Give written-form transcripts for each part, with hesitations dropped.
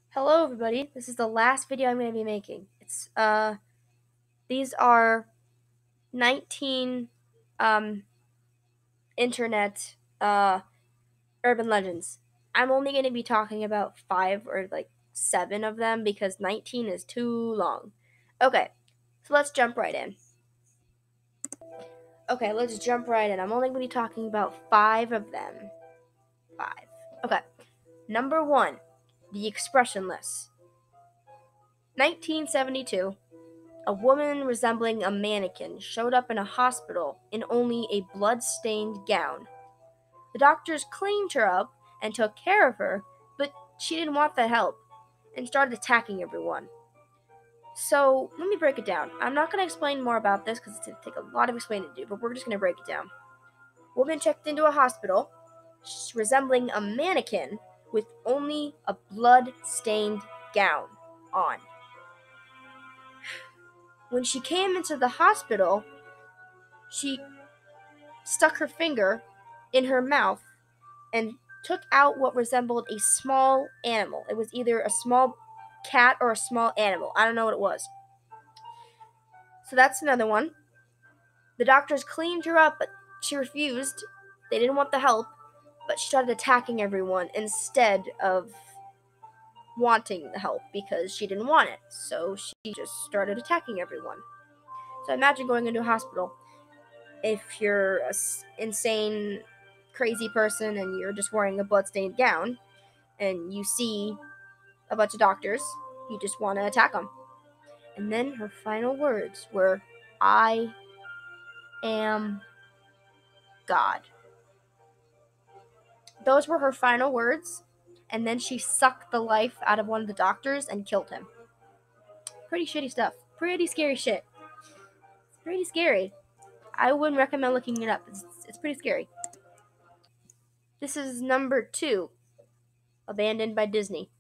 Hello everybody, this is the last video I'm going to be making. These are 19 internet urban legends. I'm only going to be talking about 5 or 7 of them because 19 is too long. Okay, so let's jump right in. I'm only going to be talking about 5 of them. 5. Okay, number 1, the expressionless. 1972. A woman resembling a mannequin showed up in a hospital in only a blood-stained gown. The doctors cleaned her up and took care of her, but she didn't want the help and started attacking everyone. So, let me break it down. I'm not going to explain more about this because it's going to take a lot of explaining to do, but we're just going to break it down. Woman checked into a hospital resembling a mannequin with only a blood-stained gown on. When she came into the hospital, she stuck her finger in her mouth and took out what resembled a small animal. It was either a small cat or a small animal. I don't know what it was. So that's another one. The doctors cleaned her up, but she refused. They didn't want the help, but she started attacking everyone instead of wanting the help because she didn't want it. So she just started attacking everyone. So imagine going into a hospital. If you're an insane, crazy person and you're just wearing a bloodstained gown and you see a bunch of doctors, you just want to attack them. And then her final words were, "I am God." Those were her final words, and then she sucked the life out of one of the doctors and killed him. Pretty shitty stuff. Pretty scary shit. It's pretty scary. I wouldn't recommend looking it up. It's pretty scary. This is number 2, abandoned by Disney.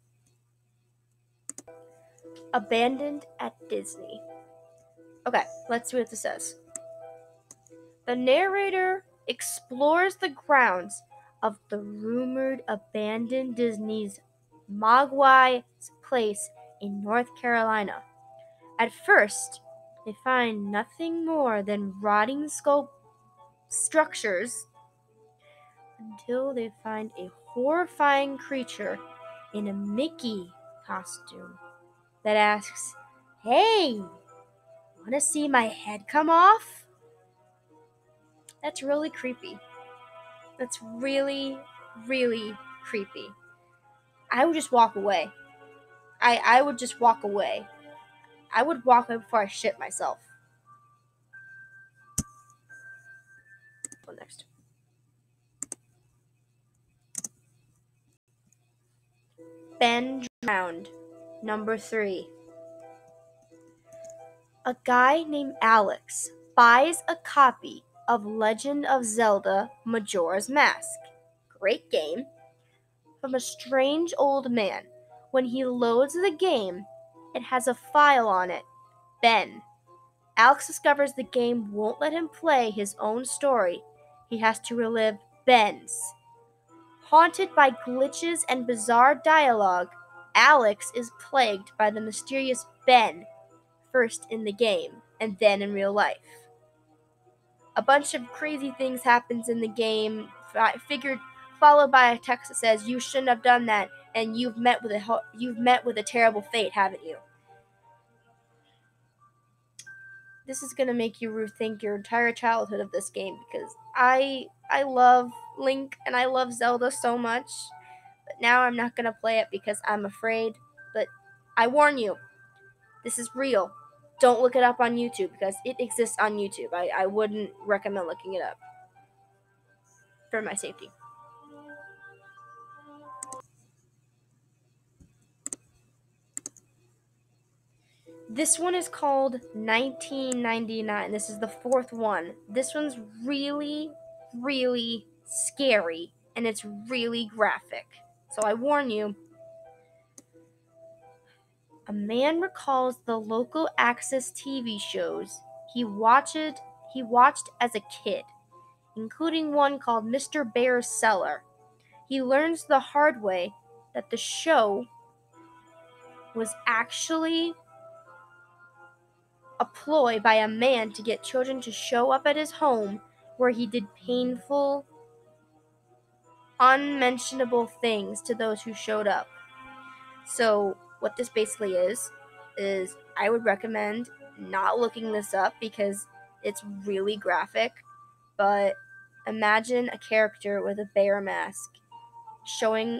Abandoned at Disney. Okay, let's see what this says. The narrator explores the grounds of the rumored abandoned Disney's Mogwai's Place in North Carolina. At first, they find nothing more than rotting structures until they find a horrifying creature in a Mickey costume that asks, "Hey, want to see my head come off?" That's really creepy. That's really, really creepy. I would just walk away. I would just walk away. I would walk away before I shit myself. Go next. Ben Drowned, number 3. A guy named Alex buys a copy of Legend of Zelda Majora's Mask, great game, from a strange old man. When he loads the game, it has a file on it, Ben. Alex discovers the game won't let him play his own story. He has to relive Ben's. Haunted by glitches and bizarre dialogue, Alex is plagued by the mysterious Ben, first in the game and then in real life. A bunch of crazy things happens in the game, followed by a text that says, "You shouldn't have done that, and you've met with a terrible fate, haven't you?" This is gonna make you rethink your entire childhood of this game because I love Link and I love Zelda so much, but now I'm not gonna play it because I'm afraid. But I warn you, this is real. Don't look it up on YouTube because it exists on YouTube. I wouldn't recommend looking it up for my safety. This one is called 1999. This is the 4th one. This one's really, really scary, and it's really graphic. So I warn you. A man recalls the local access TV shows he watched as a kid, including one called Mr. Bear's Cellar. he learns the hard way that the show was actually a ploy by a man to get children to show up at his home where he did painful, unmentionable things to those who showed up. So what this basically is I would recommend not looking this up because it's really graphic, but imagine a character with a bear mask showing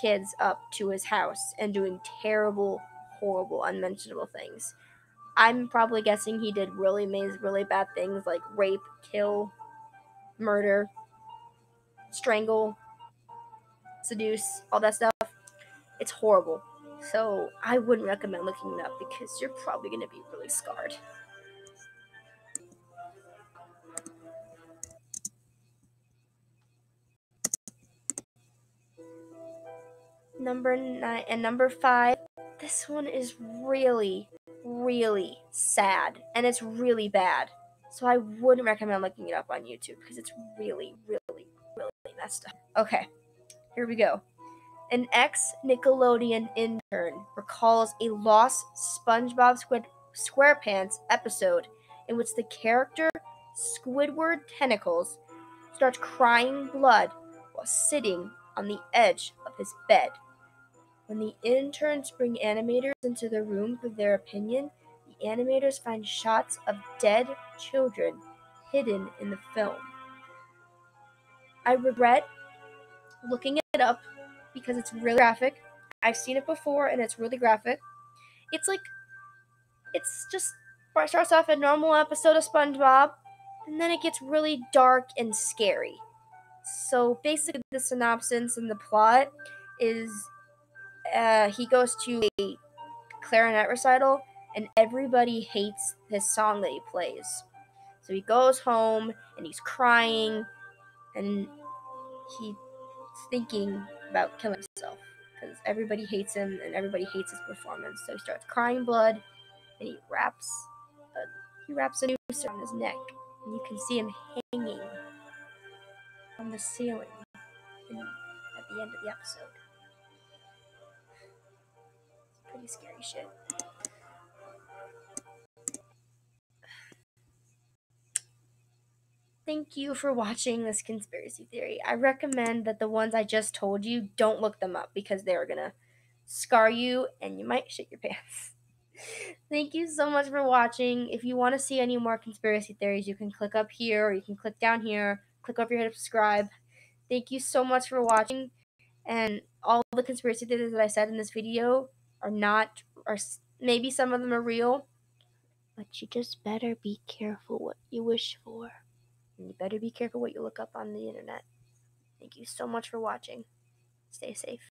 kids up to his house and doing terrible, horrible, unmentionable things. I'm probably guessing he did really bad things like rape, kill, murder, strangle, seduce, all that stuff. It's horrible. So I wouldn't recommend looking it up because you're probably going to be really scarred. Number 9 and number 5. This one is really, really sad and it's really bad. So I wouldn't recommend looking it up on YouTube because it's really, really, really messed up. Okay, here we go. An ex-Nickelodeon intern recalls a lost SpongeBob SquarePants episode in which the character Squidward Tentacles starts crying blood while sitting on the edge of his bed. When the interns bring animators into the room for their opinion, the animators find shots of dead children hidden in the film. I regret looking it up because it's really graphic. I've seen it before and it's really graphic. It's just starts off a normal episode of SpongeBob and then it gets really dark and scary. So basically the synopsis and the plot is he goes to a clarinet recital and everybody hates his song that he plays. So he goes home and he's crying and he's thinking about killing himself because everybody hates him and everybody hates his performance. So he starts crying blood and he wraps a noose around his neck and you can see him hanging from the ceiling at the end of the episode. It's pretty scary shit. Thank you for watching this conspiracy theory. I recommend that the ones I just told you, don't look them up because they're gonna scar you and you might shit your pants. Thank you so much for watching. If you want to see any more conspiracy theories, you can click up here or you can click down here. Click over here to subscribe. Thank you so much for watching. And all the conspiracy theories that I said in this video are maybe some of them are real, but you just better be careful what you wish for. And you better be careful what you look up on the internet. Thank you so much for watching. Stay safe.